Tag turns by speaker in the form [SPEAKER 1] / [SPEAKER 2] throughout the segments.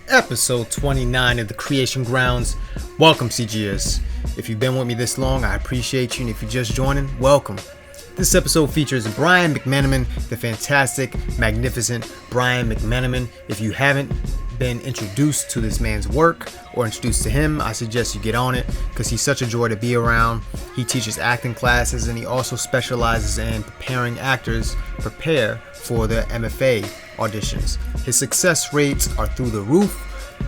[SPEAKER 1] episode 29 of the Creation Grounds. Welcome, CGS. If you've been with me this long, I appreciate you, and if you're just joining, welcome. This episode features Brian Mcmanamon, the fantastic, magnificent Brian Mcmanamon. If you haven't been introduced to this man's work or introduced to him, I suggest you get on it because he's such a joy to be around. He teaches acting classes, and he also specializes in preparing actors prepare for the MFA auditions. His success rates are through the roof.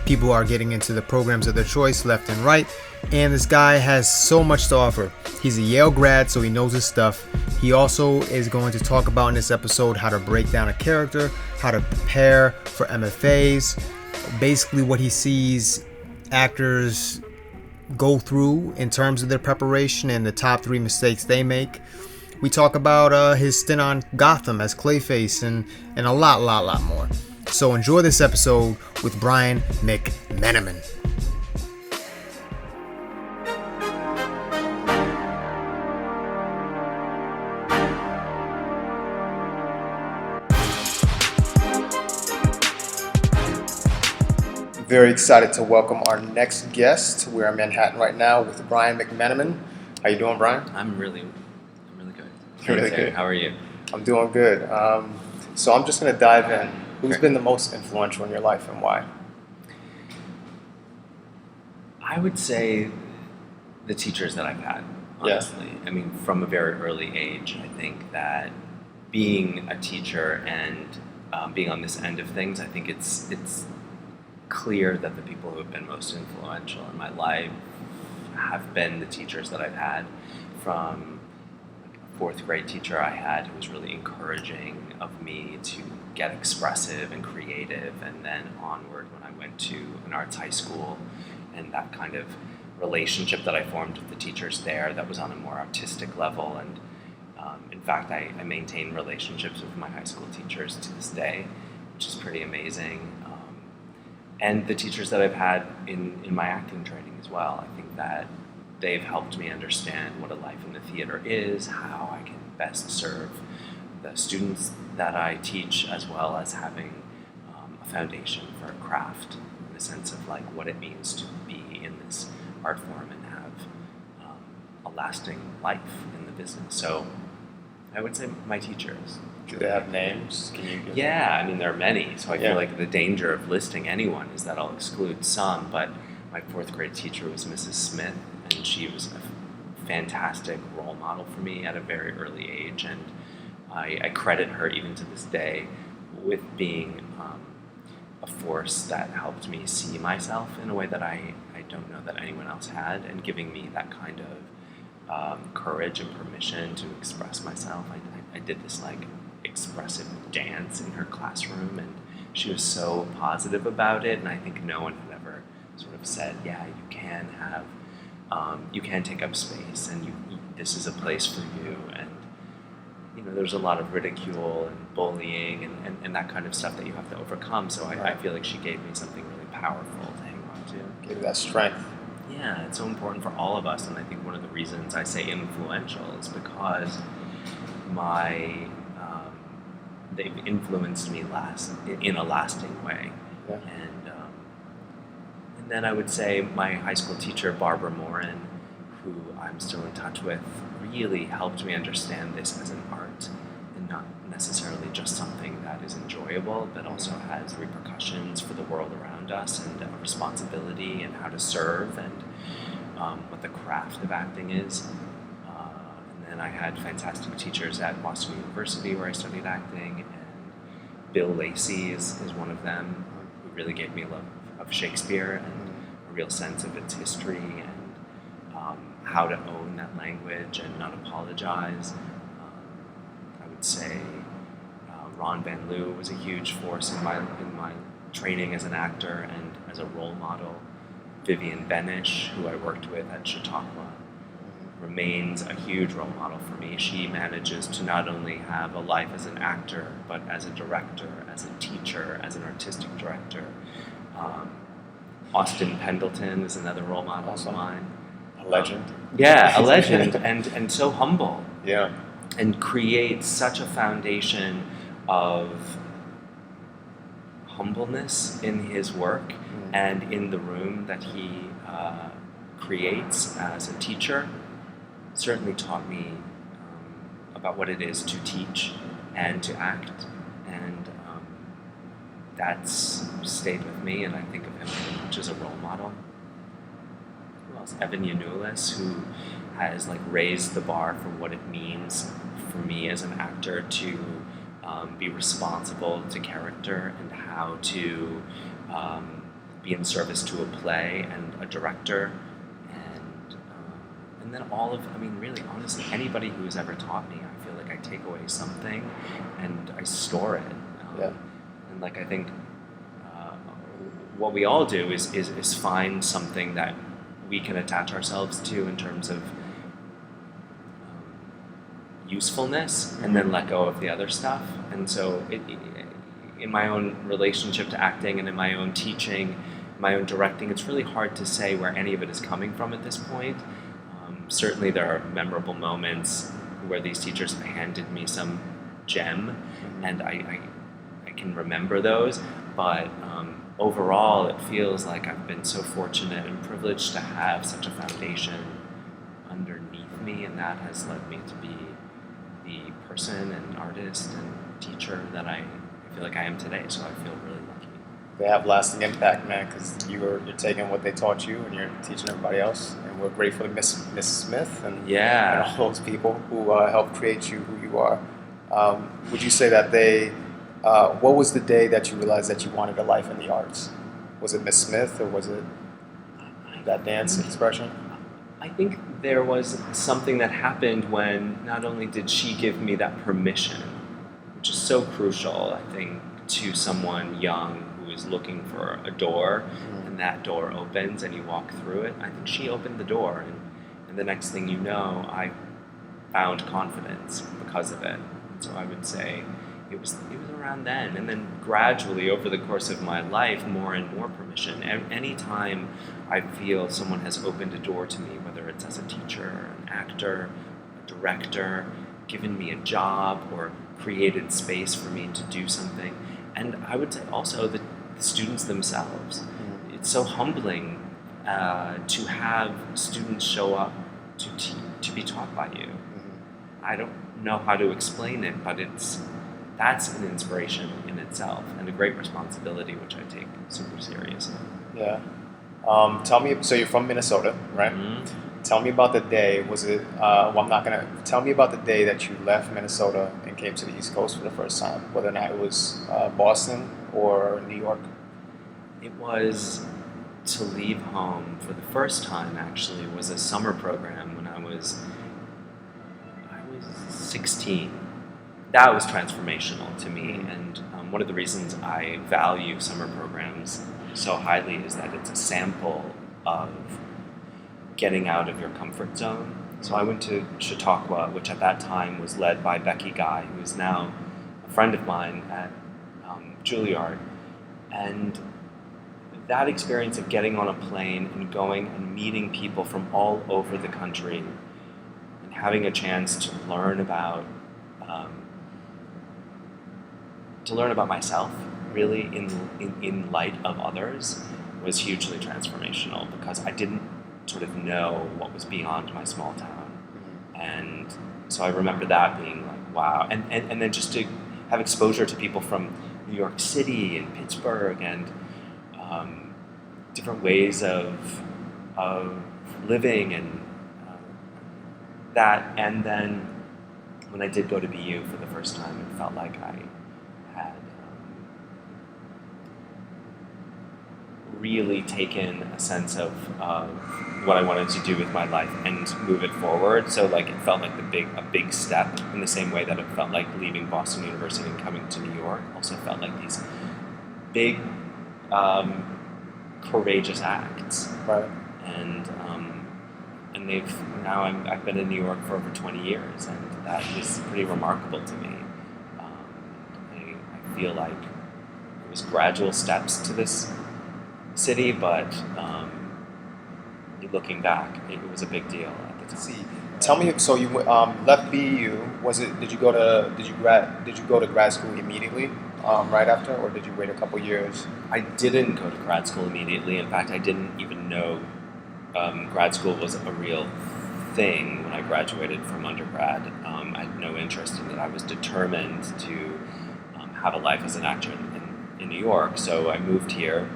[SPEAKER 1] People are getting into the programs of their choice left and right, and this guy has so much to offer. He's a Yale grad, so he knows his stuff. He also is going to talk about in this episode how to break down a character, how to prepare for MFAs, basically what he sees actors go through in terms of their preparation and the top 3 mistakes they make. We talk about his stint on Gotham as Clayface and a lot more. So enjoy this episode with Brian Mcmanamon. Very excited to welcome our next guest. We're in Manhattan right now with Brian Mcmanamon. How you doing, Brian?
[SPEAKER 2] I'm really good.
[SPEAKER 1] You're really good.
[SPEAKER 2] How are you?
[SPEAKER 1] I'm doing good. So I'm just going to dive in. Who's been the most influential in your life and why?
[SPEAKER 2] I would say the teachers that I've had, honestly. Yeah. I mean, from a very early age, I think that being a teacher and being on this end of things, I think it's clear that the people who have been most influential in my life have been the teachers that I've had. From a 4th grade teacher I had who was really encouraging of me to get expressive and creative, and then onward when I went to an arts high school, and that kind of relationship that I formed with the teachers there that was on a more artistic level. And in fact, I maintain relationships with my high school teachers to this day, which is pretty amazing. And the teachers that I've had in my acting training as well. I think that they've helped me understand what a life in the theater is, how I can best serve the students that I teach, as well as having a foundation for a craft in the sense of like what it means to be in this art form and have a lasting life in the business. So I would say my teachers.
[SPEAKER 1] Do they have names? Can you give
[SPEAKER 2] I mean, there are many, so I feel like the danger of listing anyone is that I'll exclude some, but my 4th grade teacher was Mrs. Smith, and she was a fantastic role model for me at a very early age, and I credit her even to this day with being a force that helped me see myself in a way that I don't know that anyone else had, and giving me that kind of courage and permission to express myself. I did this like expressive dance in her classroom, and she was so positive about it, and I think no one had ever sort of said, yeah, you can have you can take up space, and this is a place for you. And you know, there's a lot of ridicule and bullying and that kind of stuff that you have to overcome, so I feel like she gave me something really powerful to hang on to.
[SPEAKER 1] Give you that strength.
[SPEAKER 2] Yeah, it's so important for all of us, and I think one of the reasons I say influential is because they've influenced me in a lasting way.
[SPEAKER 1] Yeah.
[SPEAKER 2] And then I would say my high school teacher, Barbara Morin, who I'm still in touch with, really helped me understand this as an art and not necessarily just something that is enjoyable, but also has repercussions for the world around us, and a responsibility, and how to serve, and what the craft of acting is. And I had fantastic teachers at Boston University where I studied acting, and Bill Lacey is one of them, who really gave me a love of Shakespeare and a real sense of its history, and how to own that language and not apologize. I would say Ron Van Loo was a huge force in my training as an actor and as a role model. Vivian Benish, who I worked with at Chautauqua, remains a huge role model for me. She manages to not only have a life as an actor, but as a director, as a teacher, as an artistic director. Austin Pendleton is another role model of mine.
[SPEAKER 1] A legend.
[SPEAKER 2] A legend, and so humble.
[SPEAKER 1] Yeah.
[SPEAKER 2] And creates such a foundation of humbleness in his work and in the room that he creates as a teacher certainly taught me about what it is to teach and to act, and that's stayed with me, and I think of him very much as a role model. Who else? Evan Yanulis, who has like raised the bar for what it means for me as an actor to be responsible to character and how to be in service to a play and a director, and then all of, I mean, really, honestly, anybody who has ever taught me, I feel like I take away something and I store it. And like I think what we all do is find something that we can attach ourselves to in terms of usefulness, and then let go of the other stuff. And so in my own relationship to acting and in my own teaching, my own directing, it's really hard to say where any of it is coming from at this point. Certainly there are memorable moments where these teachers have handed me some gem, and I can remember those, but overall it feels like I've been so fortunate and privileged to have such a foundation underneath me, and that has led me to be the person and artist and teacher that I feel like I am today, so I feel really lucky.
[SPEAKER 1] They have lasting impact, man, because you're taking what they taught you and you're teaching everybody else. And we're grateful to Miss Smith and all those people who helped create you who you are. Would you say that what was the day that you realized that you wanted a life in the arts? Was it Miss Smith or was it that dance expression?
[SPEAKER 2] I think there was something that happened when not only did she give me that permission, which is so crucial, I think, to someone young who is looking for a door, and that door opens and you walk through it. I think she opened the door, and the next thing you know, I found confidence because of it. So I would say it was around then, and then gradually over the course of my life, more and more permission. Anytime I feel someone has opened a door to me, whether it's as a teacher, an actor, a director, given me a job, or created space for me to do something. And I would say also the students themselves. It's so humbling to have students show up to be taught by you. I don't know how to explain it, but that's an inspiration in itself and a great responsibility, which I take super seriously.
[SPEAKER 1] Yeah. Tell me, so you're from Minnesota, right? Mm-hmm. Tell me about the day. Tell me about the day that you left Minnesota and came to the East Coast for the first time, whether or not it was Boston or New York.
[SPEAKER 2] It was to leave home for the first time, actually, was a summer program when I was 16. That was transformational to me, and one of the reasons I value summer programs so highly is that it's a sample of getting out of your comfort zone. So I went to Chautauqua, which at that time was led by Becky Guy, who is now a friend of mine at Juilliard, and that experience of getting on a plane and going and meeting people from all over the country and having a chance to learn about myself, really, in light of others, was hugely transformational, because I didn't sort of know what was beyond my small town. And so I remember that being like, wow. And then just to have exposure to people from New York City and Pittsburgh and different ways of living, and that. And then when I did go to BU for the first time, it felt like I had really taken a sense of what I wanted to do with my life and move it forward. So like it felt like a big step, in the same way that it felt like leaving Boston University and coming to New York also felt like these big courageous acts.
[SPEAKER 1] Right.
[SPEAKER 2] And I've been in New York for over 20 years, and that is pretty remarkable to me. I feel like it was gradual steps to this city, but looking back, it was a big deal at the time.
[SPEAKER 1] See, tell me. So you left BU. Did you go to grad school immediately? right after, or did you wait a couple years?
[SPEAKER 2] I didn't go to grad school immediately. In fact, I didn't even know grad school was a real thing when I graduated from undergrad. I had no interest in it. I was determined to have a life as an actor in New York, so I moved here.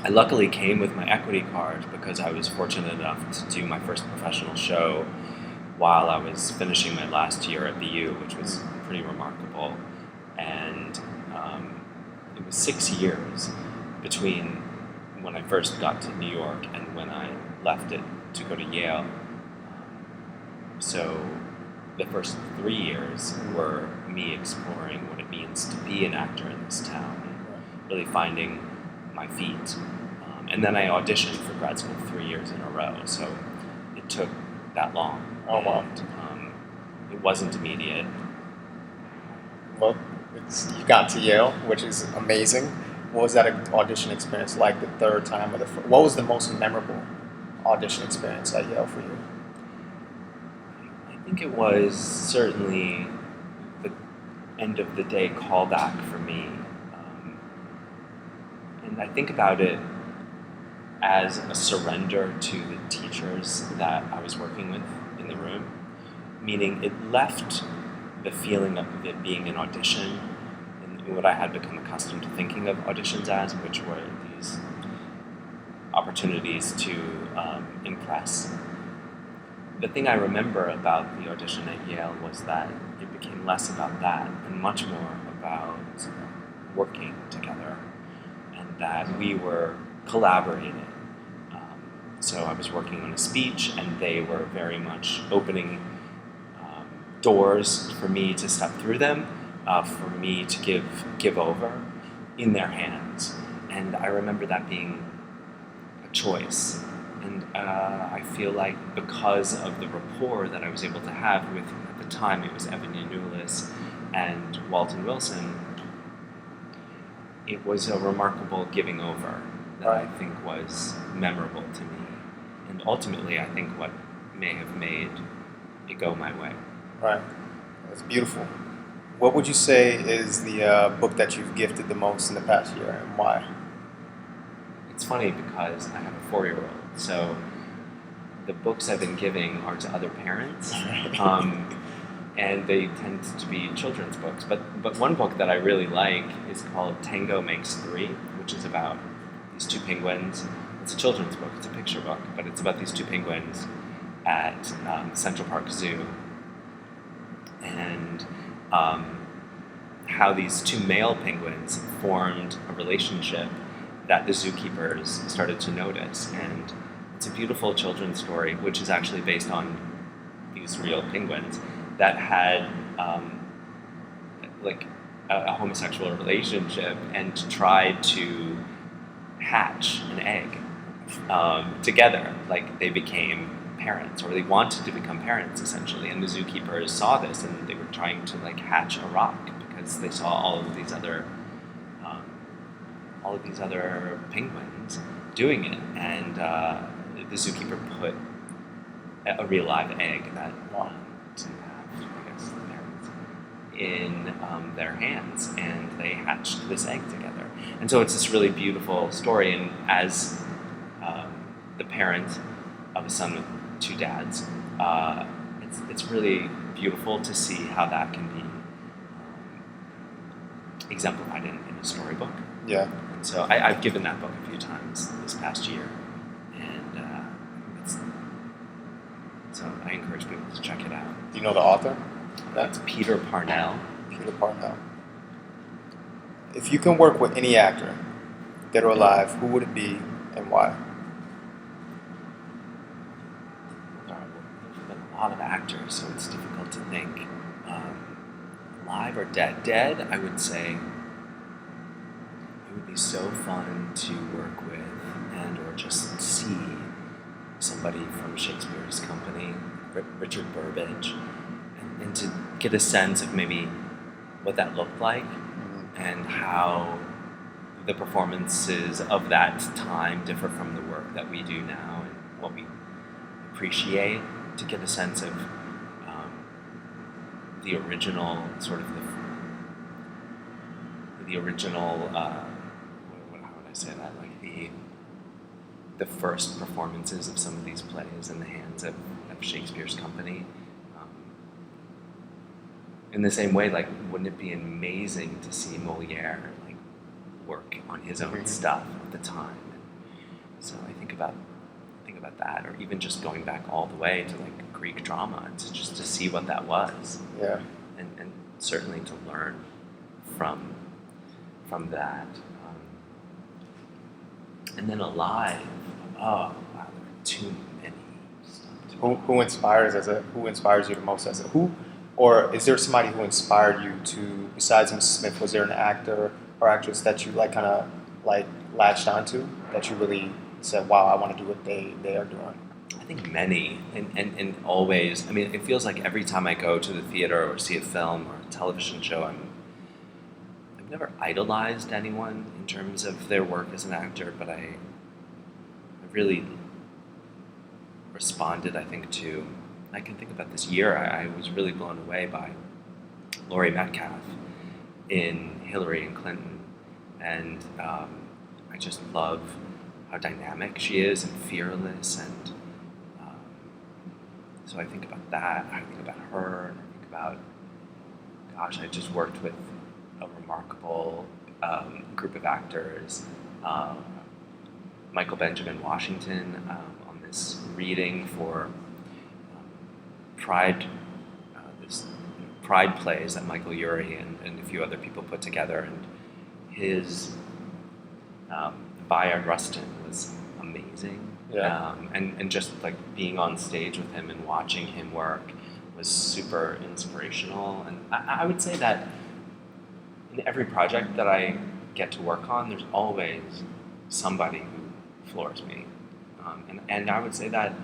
[SPEAKER 2] I luckily came with my equity card because I was fortunate enough to do my first professional show while I was finishing my last year at BU, which was pretty remarkable. And it was 6 years between when I first got to New York and when I left it to go to Yale. So the first 3 years were me exploring what it means to be an actor in this town, and really finding my feet. And then I auditioned for grad school 3 years in a row, so it took that long.
[SPEAKER 1] Oh, wow.
[SPEAKER 2] And, it wasn't immediate.
[SPEAKER 1] Well, you got to Yale, which is amazing. What was that audition experience like the third time? What was the most memorable audition experience at Yale for you?
[SPEAKER 2] I think it was certainly the end of the day callback for me. And I think about it as a surrender to the teachers that I was working with in the room, meaning it left the feeling of it being an audition and what I had become accustomed to thinking of auditions as, which were these opportunities to impress. The thing I remember about the audition at Yale was that it became less about that and much more about working together, and that we were collaborating. So I was working on a speech, and they were very much opening doors for me to step through them, for me to give over in their hands. And I remember that being a choice. And I feel like because of the rapport that I was able to have with, at the time, it was Evan Yanulis and Walton Wilson, it was a remarkable giving over that I think was memorable to me. And ultimately, I think what may have made it go my way.
[SPEAKER 1] Right. That's beautiful. What would you say is the book that you've gifted the most in the past year, and why?
[SPEAKER 2] It's funny because I have a 4-year-old, so the books I've been giving are to other parents, and they tend to be children's books. But one book that I really like is called Tango Makes Three, which is about these two penguins. It's a children's book, it's a picture book, but it's about these two penguins at Central Park Zoo, and how these two male penguins formed a relationship that the zookeepers started to notice. And it's a beautiful children's story, which is actually based on these real penguins that had a homosexual relationship and tried to hatch an egg together. Like, they became parents, or they wanted to become parents, essentially. And the zookeepers saw this, and they were trying to hatch a rock because they saw all of these other penguins doing it. And the zookeeper put a real live egg that didn't have, I guess, the parents in their hands, and they hatched this egg together. And so it's this really beautiful story. And as the parent of a son with two dads, it's really beautiful to see how that can be exemplified in a storybook.
[SPEAKER 1] Yeah.
[SPEAKER 2] And so I've given that book a few times this past year, and so I encourage people to check it out.
[SPEAKER 1] Do you know the author?
[SPEAKER 2] That's Peter Parnell.
[SPEAKER 1] Peter Parnell. If you can work with any actor, dead or alive, who would it be and why?
[SPEAKER 2] There's been a lot of actors, so it's difficult to think. Live or dead? Dead, I would say it would be so fun to work with and or just see somebody from Shakespeare's company, Richard Burbage, and to get a sense of maybe what that looked like, and how the performances of that time differ from the work that we do now and what we appreciate, to get a sense of the original sort of the original, how would I say that? Like the first performances of some of these plays in the hands of Shakespeare's company. In the same way, like, wouldn't it be amazing to see Moliere like work on his own stuff at the time? And so I think about that, or even just going back all the way to like Greek drama, to see what that was.
[SPEAKER 1] Yeah.
[SPEAKER 2] And certainly to learn from that. And then Alive, oh wow, there are too many stuff.
[SPEAKER 1] Who inspires you the most as a who? Or is there somebody who inspired you to, besides Mrs. Smith, was there an actor or actress that you like kind of like latched onto, that you really said, wow, I want to do what they are doing?
[SPEAKER 2] I think many, and always, I mean, it feels like every time I go to the theater or see a film or a television show, I've never idolized anyone in terms of their work as an actor, but I really responded, I think, to, I can think about this year, I was really blown away by Laurie Metcalf in Hillary and Clinton, and I just love how dynamic she is and fearless, and so I think about that, I think about her, and I think about, gosh, I just worked with a remarkable group of actors, Michael Benjamin Washington on this reading for Pride plays that Michael Urie and a few other people put together, and his Bayard Rustin was amazing.
[SPEAKER 1] Yeah.
[SPEAKER 2] And just like being on stage with him and watching him work was super inspirational. And I would say that in every project that I get to work on, there's always somebody who floors me. And I would say that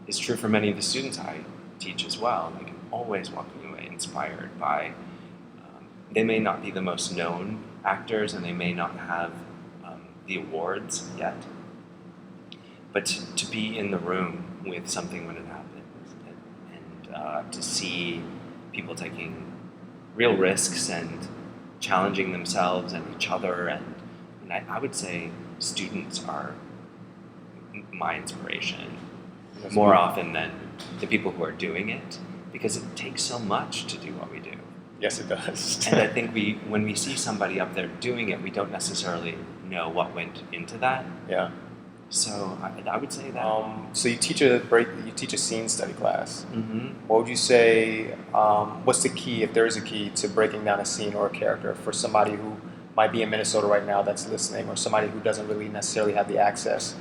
[SPEAKER 2] is true for many of the students I teach as well. Like, I'm always walking away inspired by, they may not be the most known actors and they may not have the awards yet, but to be in the room with something when it happens, and to see people taking real risks and challenging themselves and each other, and I would say students are my inspiration more often than the people who are doing it, because it takes so much to do what we do.
[SPEAKER 1] Yes, it does.
[SPEAKER 2] And I think when we see somebody up there doing it, we don't necessarily know what went into that.
[SPEAKER 1] Yeah.
[SPEAKER 2] So I would say that.
[SPEAKER 1] So you teach a scene study class.
[SPEAKER 2] Mm-hmm.
[SPEAKER 1] What would you say? What's the key, if there is a key, to breaking down a scene or a character for somebody who might be in Minnesota right now that's listening, or somebody who doesn't really necessarily have the access,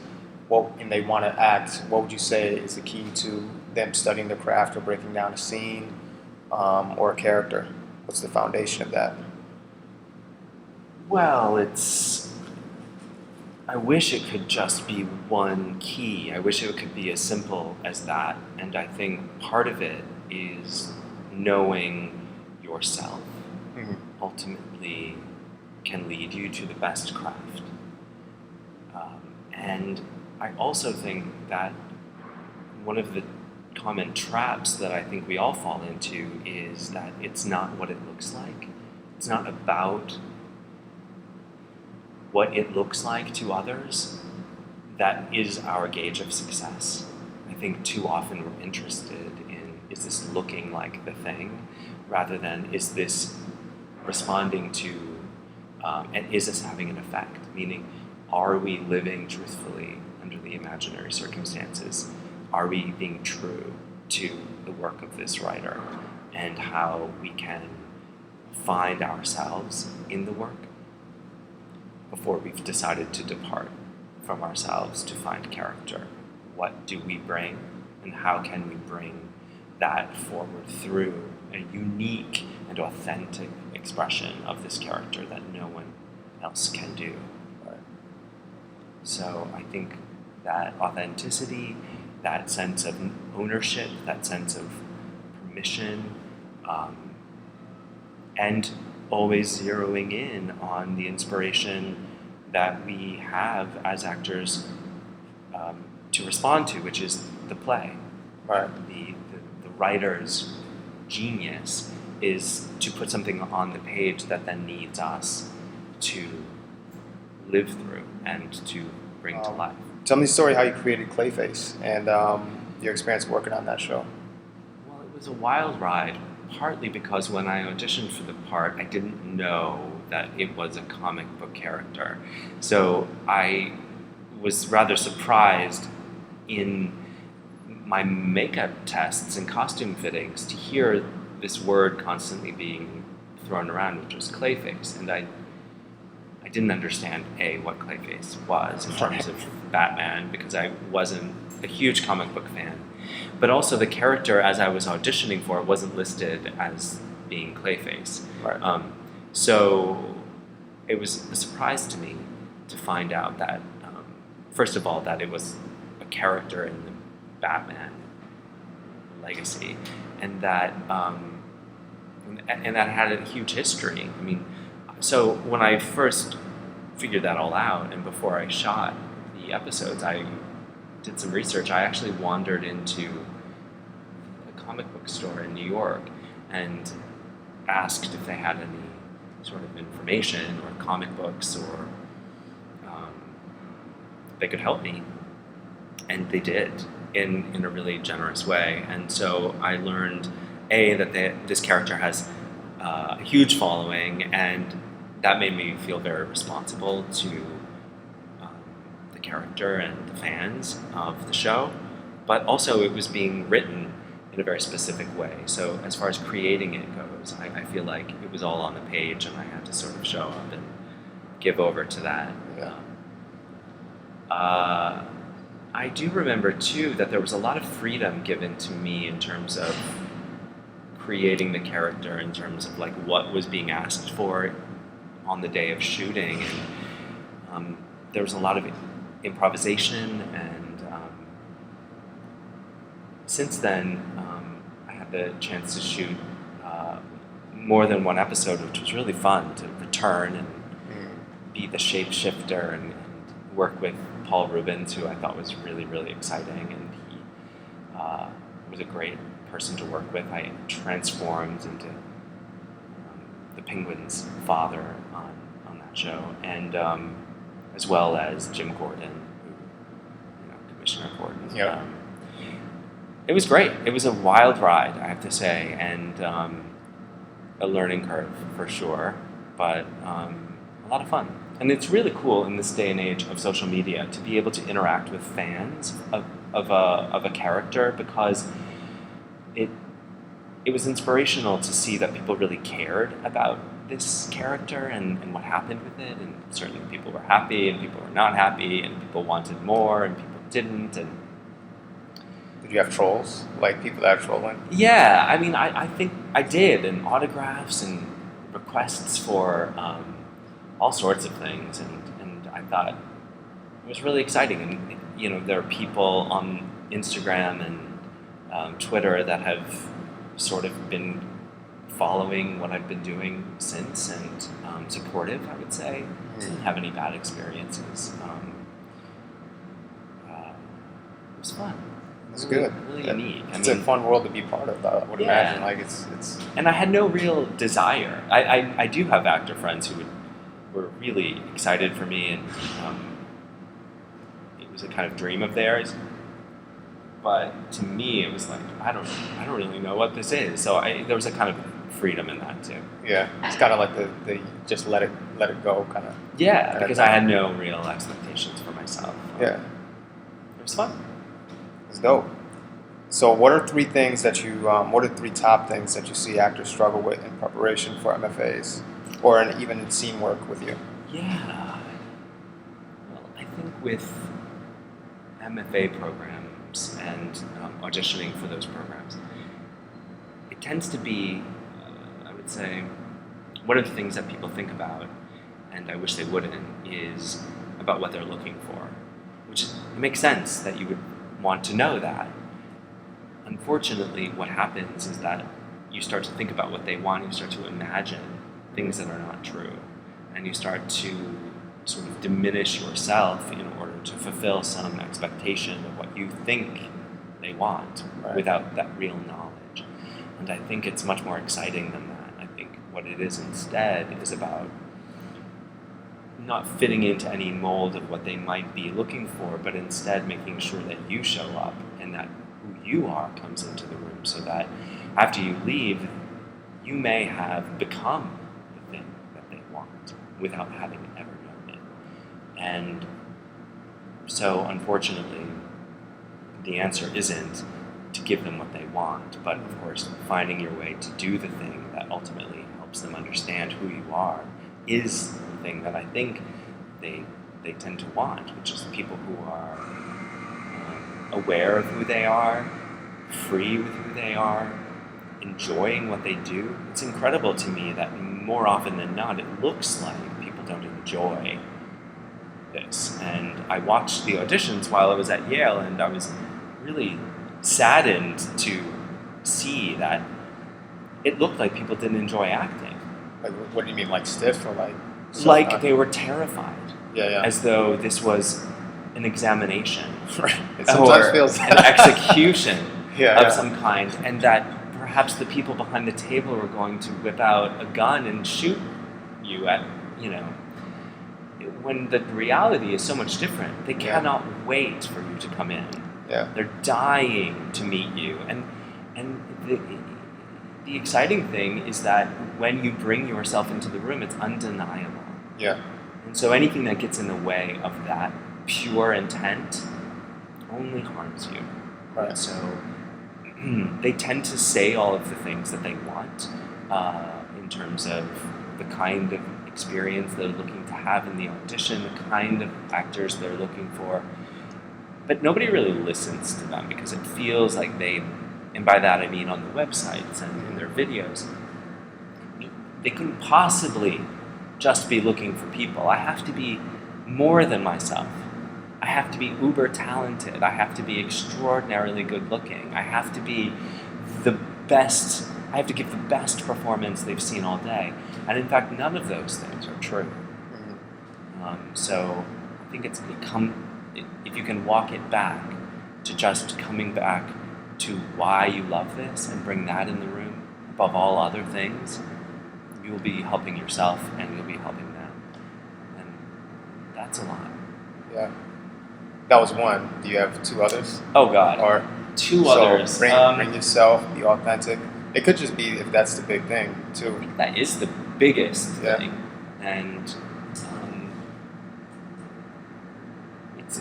[SPEAKER 1] and they want to act? What would you say is the key to them studying the craft or breaking down a scene or a character? What's the foundation of that?
[SPEAKER 2] Well, I wish it could just be one key. I wish it could be as simple as that. And I think part of it is knowing yourself ultimately can lead you to the best craft. And I also think that one of the common traps that I think we all fall into is that it's not what it looks like. It's not about what it looks like to others that is our gauge of success. I think too often we're interested in, is this looking like the thing, rather than is this responding to, and is this having an effect? Meaning, are we living truthfully under the imaginary circumstances? Are we being true to the work of this writer and how we can find ourselves in the work before we've decided to depart from ourselves to find character? What do we bring, and how can we bring that forward through a unique and authentic expression of this character that no one else can do? So I think that authenticity, that sense of ownership, that sense of permission, and always zeroing in on the inspiration that we have as actors to respond to, which is the play.
[SPEAKER 1] Right.
[SPEAKER 2] The writer's genius is to put something on the page that then needs us to live through and to bring to life.
[SPEAKER 1] Tell me the story how you created Clayface and your experience working on that show.
[SPEAKER 2] Well, it was a wild ride, partly because when I auditioned for the part, I didn't know that it was a comic book character. So I was rather surprised in my makeup tests and costume fittings to hear this word constantly being thrown around, which was Clayface. And I didn't understand, A, what Clayface was in terms of Batman, because I wasn't a huge comic book fan. But also the character, as I was auditioning for, wasn't listed as being Clayface.
[SPEAKER 1] Right.
[SPEAKER 2] So it was a surprise to me to find out that, first of all, that it was a character in the Batman legacy, and that and that had a huge history. I mean, so when I first figured that all out, and before I shot the episodes, I did some research. I actually wandered into a comic book store in New York and asked if they had any sort of information or comic books, or they could help me, and they did in a really generous way. And so I learned, A, that this character has a huge following, and that made me feel very responsible to the character and the fans of the show, but also it was being written in a very specific way. So as far as creating it goes, I feel like it was all on the page, and I had to sort of show up and give over to that.
[SPEAKER 1] Yeah.
[SPEAKER 2] I do remember too that there was a lot of freedom given to me in terms of creating the character, in terms of like what was being asked for on the day of shooting, and there was a lot of improvisation, and since then I had the chance to shoot more than one episode, which was really fun to return and be the shapeshifter and work with Paul Rubens, who I thought was really, really exciting, and he was a great person to work with. I transformed into the Penguin's father on that show, and as well as Jim Gordon, Commissioner Gordon.
[SPEAKER 1] Yeah.
[SPEAKER 2] It was great. It was a wild ride, I have to say, and a learning curve for sure, but a lot of fun. And it's really cool in this day and age of social media to be able to interact with fans of a character, because it was inspirational to see that people really cared about this character and what happened with it. And certainly people were happy, and people were not happy, and people wanted more, and people didn't. And
[SPEAKER 1] did you have trolls? Like people that are trolling?
[SPEAKER 2] Yeah, I mean, I think I did, and autographs and requests for all sorts of things, and I thought it was really exciting. And there are people on Instagram and Twitter that have sort of been following what I've been doing since, and supportive, I would say. Didn't have any bad experiences. It was fun.
[SPEAKER 1] It's good.
[SPEAKER 2] Really unique.
[SPEAKER 1] It's a fun world to be part of, I would imagine. Like it's.
[SPEAKER 2] And I had no real desire. I do have actor friends who were really excited for me, and it was a kind of dream of theirs. But to me, it was like I don't really know what this is. So there was a kind of freedom in that too.
[SPEAKER 1] Yeah, it's kind of like the just let it go kind of.
[SPEAKER 2] Yeah, because I had no real expectations for myself.
[SPEAKER 1] Yeah,
[SPEAKER 2] it was fun.
[SPEAKER 1] It's dope. So, what are three things that you? What are three top things that you see actors struggle with in preparation for MFAs, or even in scene work with you?
[SPEAKER 2] Yeah. Well, I think with MFA programs and auditioning for those programs, it tends to be, I would say, one of the things that people think about, and I wish they wouldn't, is about what they're looking for, which makes sense that you would want to know that. Unfortunately, what happens is that you start to think about what they want, you start to imagine things that are not true, and you start to sort of diminish yourself in order to fulfill some expectation of what you think they want, right, without that real knowledge. And I think it's much more exciting than that. I think what it is instead is about not fitting into any mold of what they might be looking for, but instead making sure that you show up and that who you are comes into the room, so that after you leave, you may have become the thing that they want without having ever known it. And so, unfortunately, the answer isn't to give them what they want, but of course, finding your way to do the thing that ultimately helps them understand who you are is the thing that I think they tend to want, which is people who are aware of who they are, free with who they are, enjoying what they do. It's incredible to me that more often than not, it looks like people don't enjoy this. And I watched the auditions while I was at Yale, and I was really saddened to see that it looked like people didn't enjoy acting.
[SPEAKER 3] Like, what do you mean, like stiff or like?
[SPEAKER 2] Like they were terrified.
[SPEAKER 3] Yeah.
[SPEAKER 2] As though this was an examination.
[SPEAKER 3] Right. It sometimes
[SPEAKER 2] or
[SPEAKER 3] feels
[SPEAKER 2] an execution
[SPEAKER 3] yeah.
[SPEAKER 2] of some kind, and that perhaps the people behind the table were going to whip out a gun and shoot you at, when the reality is so much different. They cannot wait for you to come in.
[SPEAKER 3] Yeah.
[SPEAKER 2] They're dying to meet you. And the exciting thing is that when you bring yourself into the room, it's undeniable.
[SPEAKER 3] Yeah.
[SPEAKER 2] And so anything that gets in the way of that pure intent only harms you.
[SPEAKER 3] Right.
[SPEAKER 2] And so they tend to say all of the things that they want in terms of the kind of experience they're looking to have in the audition, the kind of actors they're looking for. But nobody really listens to them because it feels like and by that I mean on the websites and in their videos, they couldn't possibly just be looking for people. I have to be more than myself. I have to be uber talented. I have to be extraordinarily good looking. I have to be the best. I have to give the best performance they've seen all day. And in fact, none of those things are true. Mm-hmm. So I think it's if you can walk it back to just coming back to why you love this and bring that in the room above all other things, you'll be helping yourself and you'll be helping them. And that's a lot.
[SPEAKER 3] Yeah. That was one. Do you have two others?
[SPEAKER 2] Oh, God.
[SPEAKER 3] Or
[SPEAKER 2] two others.
[SPEAKER 3] Bring yourself, be authentic. It could just be if that's the big thing, too.
[SPEAKER 2] That is the biggest thing. And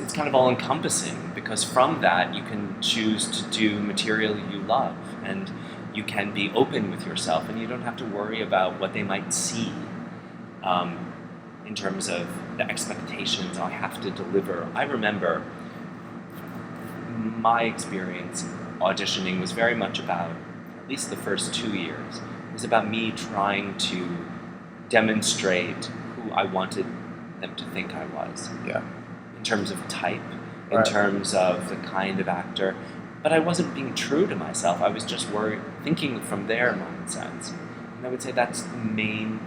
[SPEAKER 2] it's kind of all-encompassing, because from that you can choose to do material you love, and you can be open with yourself, and you don't have to worry about what they might see in terms of the expectations I have to deliver. I remember my experience auditioning was very much about, at least the first 2 years, it was about me trying to demonstrate who I wanted them to think I was.
[SPEAKER 3] Yeah.
[SPEAKER 2] In terms of type, in terms of the kind of actor. But I wasn't being true to myself. I was just thinking from their mindsets. And I would say that's the main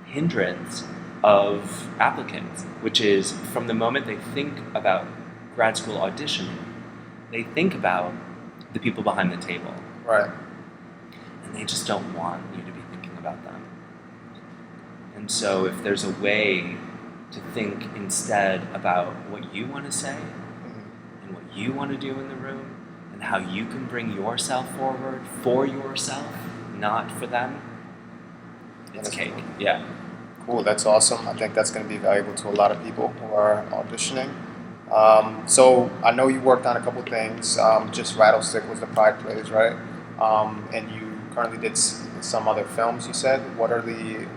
[SPEAKER 2] hindrance of applicants, which is from the moment they think about grad school auditioning, they think about the people behind the table.
[SPEAKER 3] Right.
[SPEAKER 2] And they just don't want you to be thinking about them. And so if there's a way to think instead about what you want to say and what you want to do in the room and how you can bring yourself forward for yourself, not for them, it's cake.
[SPEAKER 3] Cool.
[SPEAKER 2] Yeah.
[SPEAKER 3] Cool, that's awesome. I think that's going to be valuable to a lot of people who are auditioning. So I know you worked on a couple things. Just Rattlestick was the Pride Plays, right? And you currently did some other films, you said. What are you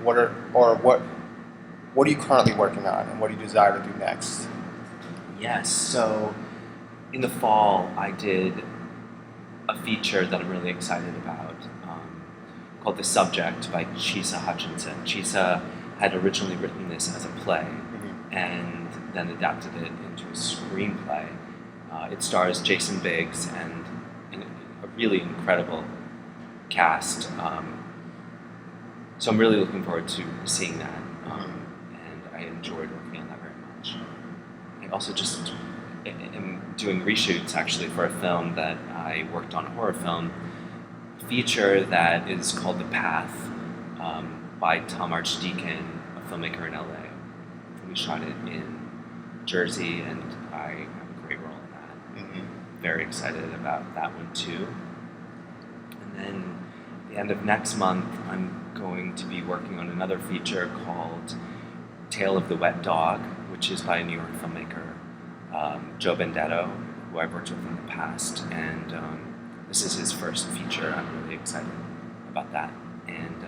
[SPEAKER 3] currently working on, and what do you desire to do next?
[SPEAKER 2] Yes, so in the fall I did a feature that I'm really excited about called The Subject by Chisa Hutchinson. Chisa had originally written this as a play and then adapted it into a screenplay. It stars Jason Biggs and a really incredible cast. So I'm really looking forward to seeing that. And I enjoyed working on that very much. I also just am doing reshoots actually for a film that I worked on, a horror film feature that is called The Path. by Tom Archdeacon, a filmmaker in LA. We shot it in Jersey, and I have a great role in that.
[SPEAKER 3] Mm-hmm.
[SPEAKER 2] Very excited about that one too. And then at the end of next month, I'm going to be working on another feature called Tale of the Wet Dog, which is by a New York filmmaker, Joe Benedetto, who I've worked with in the past, and this is his first feature. I'm really excited about that, and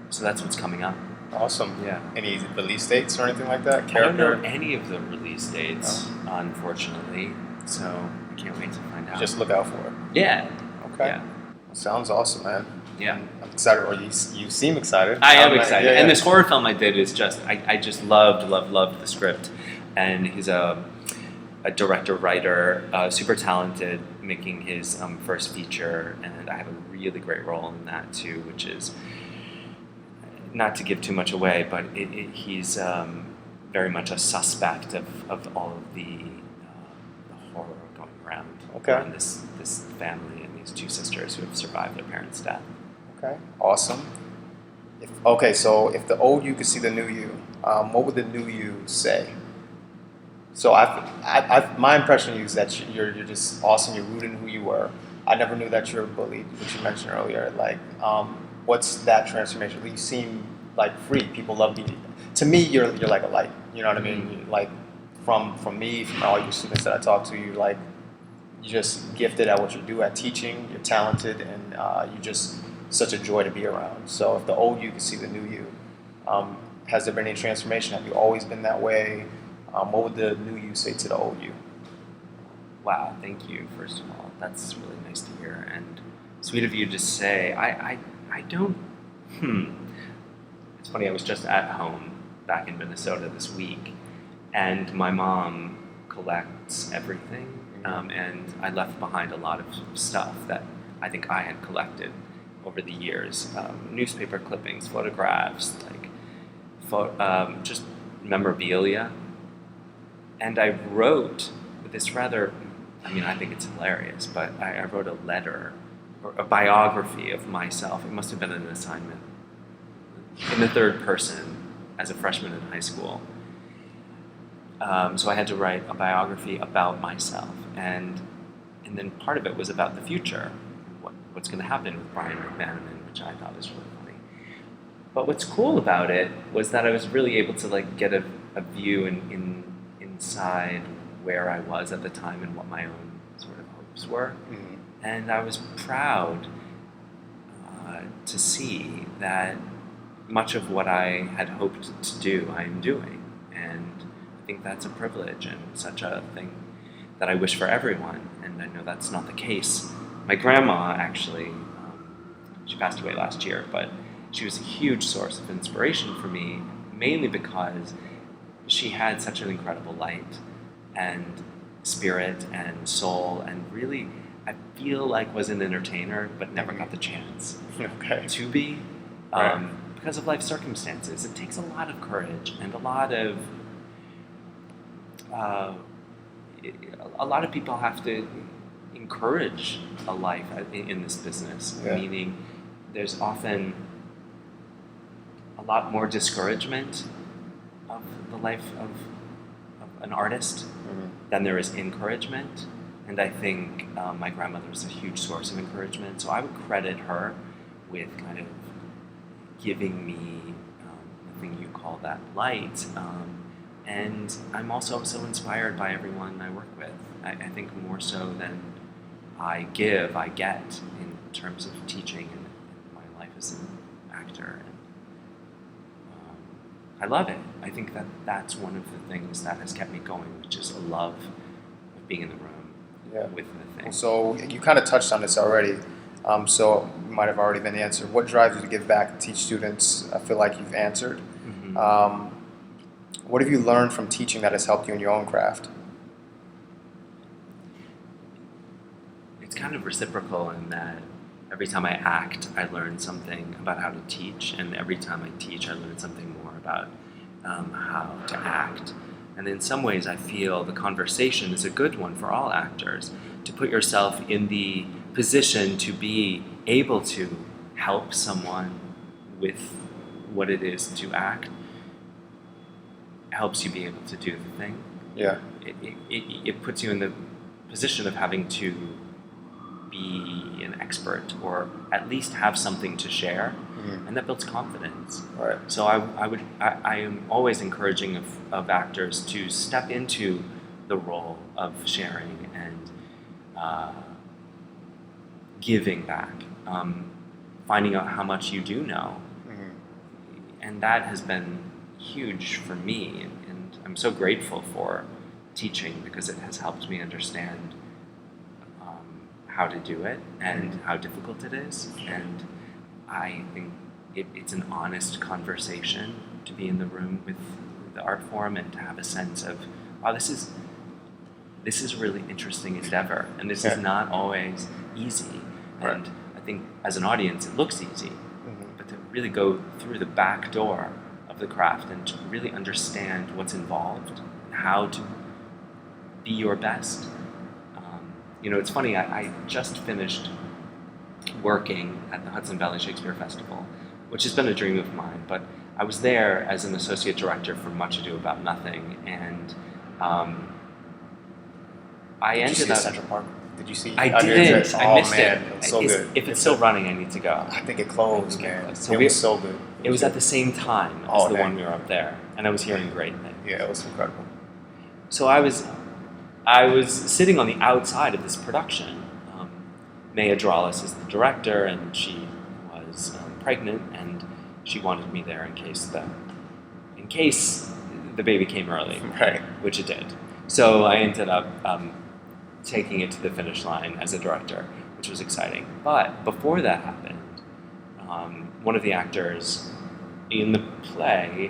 [SPEAKER 2] so that's what's coming up.
[SPEAKER 3] Awesome.
[SPEAKER 2] Yeah.
[SPEAKER 3] Any release dates or anything like that?
[SPEAKER 2] I don't know any of the release dates, unfortunately, so I can't wait to find out.
[SPEAKER 3] Just look out for it.
[SPEAKER 2] Yeah.
[SPEAKER 3] Okay.
[SPEAKER 2] Yeah.
[SPEAKER 3] Sounds awesome, man.
[SPEAKER 2] Yeah.
[SPEAKER 3] I'm excited, or you seem excited.
[SPEAKER 2] I am excited.
[SPEAKER 3] Yeah.
[SPEAKER 2] And this horror film I did is just, I just loved the script. And he's a director, writer, super talented, making his first feature. And I have a really great role in that too, which is, not to give too much away, but he's very much a suspect of all of the horror going around.
[SPEAKER 3] Okay.
[SPEAKER 2] Around this family and these two sisters who have survived their parents' death.
[SPEAKER 3] Okay, awesome. So if the old you could see the new you, what would the new you say? So my impression of you is that you're just awesome. You're rooted in who you were. I never knew that you were bullied, which you mentioned earlier. Like, what's that transformation? You seem like free. People love you. To me, you're like a light. You know what I mean?
[SPEAKER 2] Mm-hmm.
[SPEAKER 3] Like from me, from all your students that I talk to, you're just gifted at what you do at teaching. You're talented, and you're just such a joy to be around. So if the old you could see the new you, has there been any transformation? Have you always been that way? What would the new you say to the old you?
[SPEAKER 2] Wow, thank you, first of all. That's really nice to hear, and sweet of you to say. I don't, It's funny, I was just at home back in Minnesota this week, and my mom collects everything, and I left behind a lot of stuff that I think I had collected over the years. Newspaper clippings, photographs, just memorabilia. And I wrote this rather, I think it's hilarious, but I wrote a letter, or a biography of myself. It must have been an assignment in the third person as a freshman in high school. So I had to write a biography about myself, and then part of it was about the future, what's going to happen with Brian Mcmanamon, which I thought was really funny. But what's cool about it was that I was really able to get a view inside where I was at the time and what my own sort of hopes were. Mm-hmm. And I was proud to see that much of what I had hoped to do, I am doing. And I think that's a privilege and such a thing that I wish for everyone. And I know that's not the case. My grandma, actually, she passed away last year, but she was a huge source of inspiration for me, mainly because she had such an incredible light and spirit and soul, and really, I feel like was an entertainer, but never got the chance to be.
[SPEAKER 3] Right.
[SPEAKER 2] Because of life circumstances, it takes a lot of courage and a lot of people have to encourage a life in this business, meaning there's often a lot more discouragement of the life of an artist than there is encouragement. And I think my grandmother was a huge source of encouragement, so I would credit her with kind of giving me the thing you call that light. And I'm also so inspired by everyone I work with. I think more so than I give, I get in terms of teaching and my life as an actor. And I love it. I think that's one of the things that has kept me going, which is a love of being in the room with the thing.
[SPEAKER 3] So you kind of touched on this already. So it might have already been answered. What drives you to give back and teach students? I feel like you've answered. Mm-hmm. What have you learned from teaching that has helped you in your own craft?
[SPEAKER 2] It's kind of reciprocal in that every time I act, I learn something about how to teach, and every time I teach, I learn something more about how to act. And in some ways, I feel the conversation is a good one for all actors, to put yourself in the position to be able to help someone with what it is to act helps you be able to do the thing.
[SPEAKER 3] Yeah.
[SPEAKER 2] It puts you in the position of having to be an expert or at least have something to share, and that builds confidence.
[SPEAKER 3] Right.
[SPEAKER 2] So I am always encouraging of actors to step into the role of sharing and giving back, finding out how much you do know, and that has been huge for me, and I'm so grateful for teaching because it has helped me understand how to do it and how difficult it is. And I think it's an honest conversation to be in the room with the art form and to have a sense of, wow, this is a really interesting endeavor, and this is not always easy.
[SPEAKER 3] Right.
[SPEAKER 2] And I think as an audience it looks easy, but to really go through the back door of the craft and to really understand what's involved and how to be your best. It's funny, I just finished working at the Hudson Valley Shakespeare Festival, which has been a dream of mine, but I was there as an associate director for Much Ado About Nothing, and I ended up...
[SPEAKER 3] Central Park? Did you see?
[SPEAKER 2] I didn't. I missed it.
[SPEAKER 3] It was so good.
[SPEAKER 2] If it's still running, I need to go.
[SPEAKER 3] I think it closed, man.
[SPEAKER 2] So
[SPEAKER 3] it was so good.
[SPEAKER 2] It was at the same time as the one we were up there, and I was hearing great things.
[SPEAKER 3] Yeah, it was incredible.
[SPEAKER 2] So I was sitting on the outside of this production. Maya Dralis is the director, and she was pregnant, and she wanted me there in case the baby came early,
[SPEAKER 3] Right.
[SPEAKER 2] which it did. So I ended up taking it to the finish line as a director, which was exciting. But before that happened, one of the actors in the play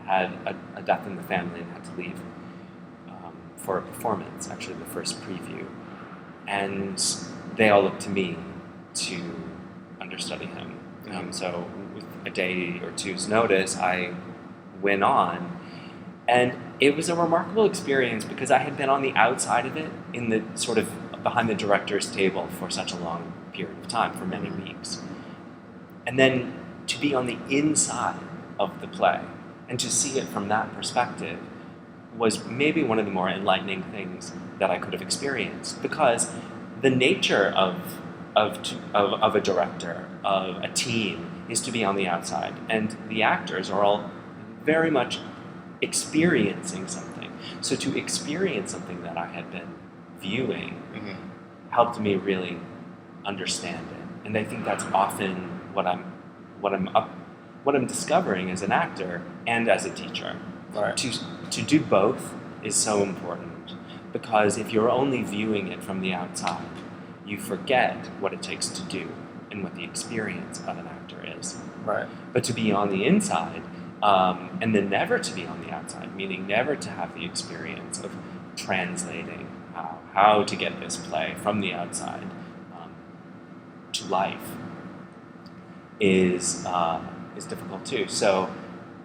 [SPEAKER 2] had a death in the family and had to leave for a performance, actually the first preview. And they all looked to me to understudy him. So with a day or two's notice, I went on. And it was a remarkable experience because I had been on the outside of it, in the sort of behind the director's table for such a long period of time, for many weeks. And then to be on the inside of the play and to see it from that perspective was maybe one of the more enlightening things that I could have experienced, because the nature of a director, of a team, is to be on the outside, and the actors are all very much experiencing something. So to experience something that I had been viewing helped me really understand it, and I think that's often what I'm discovering as an actor and as a teacher.
[SPEAKER 3] Right.
[SPEAKER 2] To do both is so important, because if you're only viewing it from the outside, you forget what it takes to do and what the experience of an actor is.
[SPEAKER 3] Right.
[SPEAKER 2] But to be on the inside, and then never to be on the outside, meaning never to have the experience of translating how to get this play from the outside to life is difficult too. So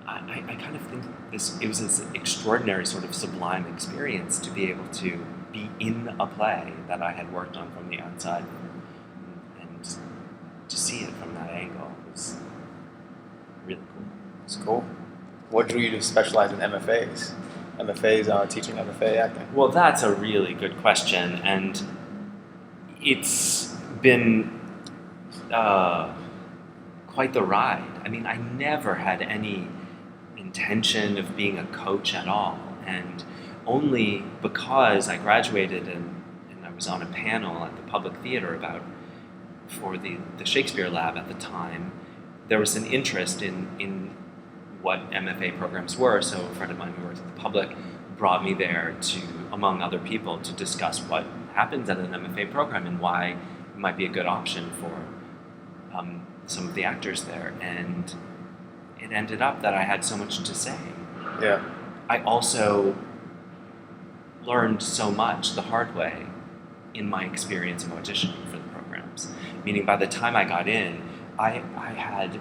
[SPEAKER 2] I kind of think it was this extraordinary sort of sublime experience to be able to be in a play that I had worked on from the outside, and to see it from that angle was really cool.
[SPEAKER 3] It's cool. What drew you to specialize in MFAs? MFAs, teaching MFA acting?
[SPEAKER 2] Well, that's a really good question, and it's been quite the ride. I mean, I never had any intention of being a coach at all, and only because I graduated and I was on a panel at the Public Theater for the Shakespeare Lab at the time, there was an interest in what MFA programs were. So a friend of mine who worked at the Public brought me there to, among other people, to discuss what happens at an MFA program and why it might be a good option for some of the actors there. And it ended up that I had so much to say.
[SPEAKER 3] Yeah.
[SPEAKER 2] I also learned so much the hard way in my experience of auditioning for the programs. Meaning by the time I got in, I had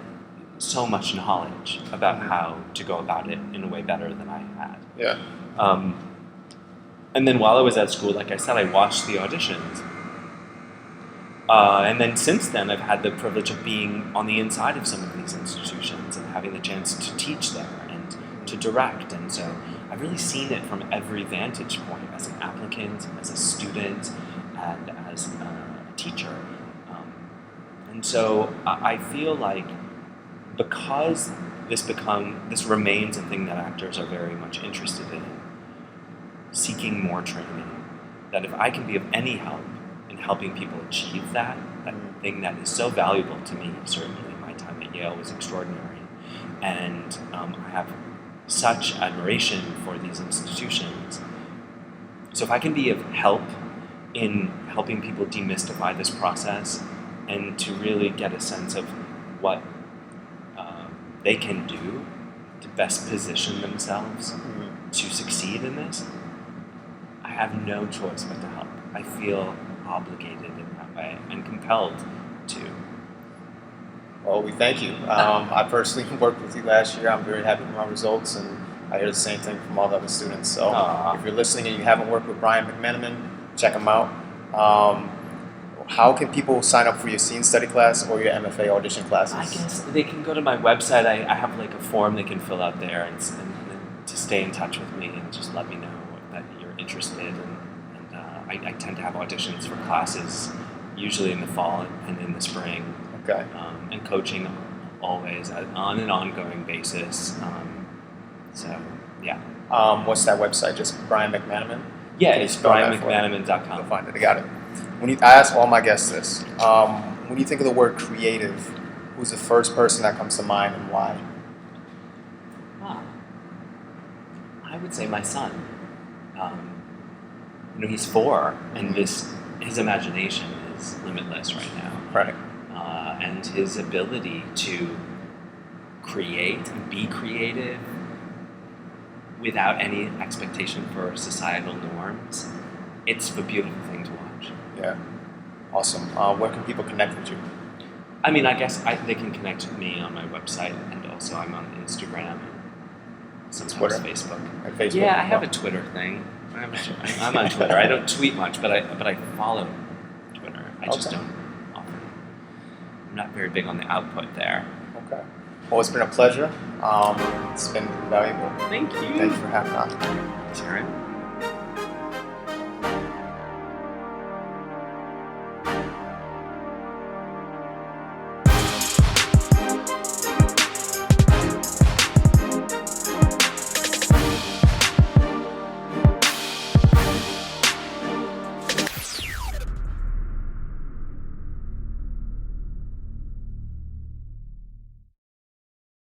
[SPEAKER 2] so much knowledge about how to go about it in a way better than I had.
[SPEAKER 3] Yeah.
[SPEAKER 2] And then while I was at school, like I said, I watched the auditions. And then since then, I've had the privilege of being on the inside of some of these institutions and having the chance to teach there and to direct. And so I've really seen it from every vantage point, as an applicant, as a student, and as a teacher. And so I feel like because this remains a thing that actors are very much interested in, seeking more training, that if I can be of any help in helping people achieve that thing that is so valuable to me, certainly my time at Yale was extraordinary, and I have such admiration for these institutions. So if I can be of help in helping people demystify this process and to really get a sense of what they can do to best position themselves to succeed in this, I have no choice but to help. I feel obligated in that way and compelled to.
[SPEAKER 3] Well, we thank you. I personally worked with you last year. I'm very happy with my results, and I hear the same thing from all the other students. So if you're listening and you haven't worked with Brian Mcmanamon, check him out. How can people sign up for your scene study class or your MFA audition classes?
[SPEAKER 2] I guess they can go to my website. I have like a form they can fill out there and to stay in touch with me and just let me know that you're interested. And I tend to have auditions for classes usually in the fall and in the spring.
[SPEAKER 3] Okay.
[SPEAKER 2] And coaching always on an ongoing basis. So, yeah.
[SPEAKER 3] What's that website? Just Brian McManamon?
[SPEAKER 2] Yeah, it's brianmcmanamon.com.
[SPEAKER 3] I'll find it. I got it. I ask all my guests this. When you think of the word creative, who's the first person that comes to mind and why?
[SPEAKER 2] I would say my son. He's 4, and his imagination is limitless right now.
[SPEAKER 3] Right.
[SPEAKER 2] And his ability to create and be creative without any expectation for societal norms, it's a beautiful thing to watch.
[SPEAKER 3] Yeah. Awesome. Where can people connect with you?
[SPEAKER 2] I mean, I guess they can connect with me on my website, and also I'm on Instagram and sometimes
[SPEAKER 3] Twitter?
[SPEAKER 2] Facebook.
[SPEAKER 3] And Facebook?
[SPEAKER 2] Yeah, I have a Twitter thing. I'm on Twitter. I don't tweet much, but I follow Twitter. I just don't often. I'm not very big on the output there.
[SPEAKER 3] Okay. Well, it's been a pleasure. It's been valuable.
[SPEAKER 2] Thank you.
[SPEAKER 3] Thank you for having me on.
[SPEAKER 2] Sure.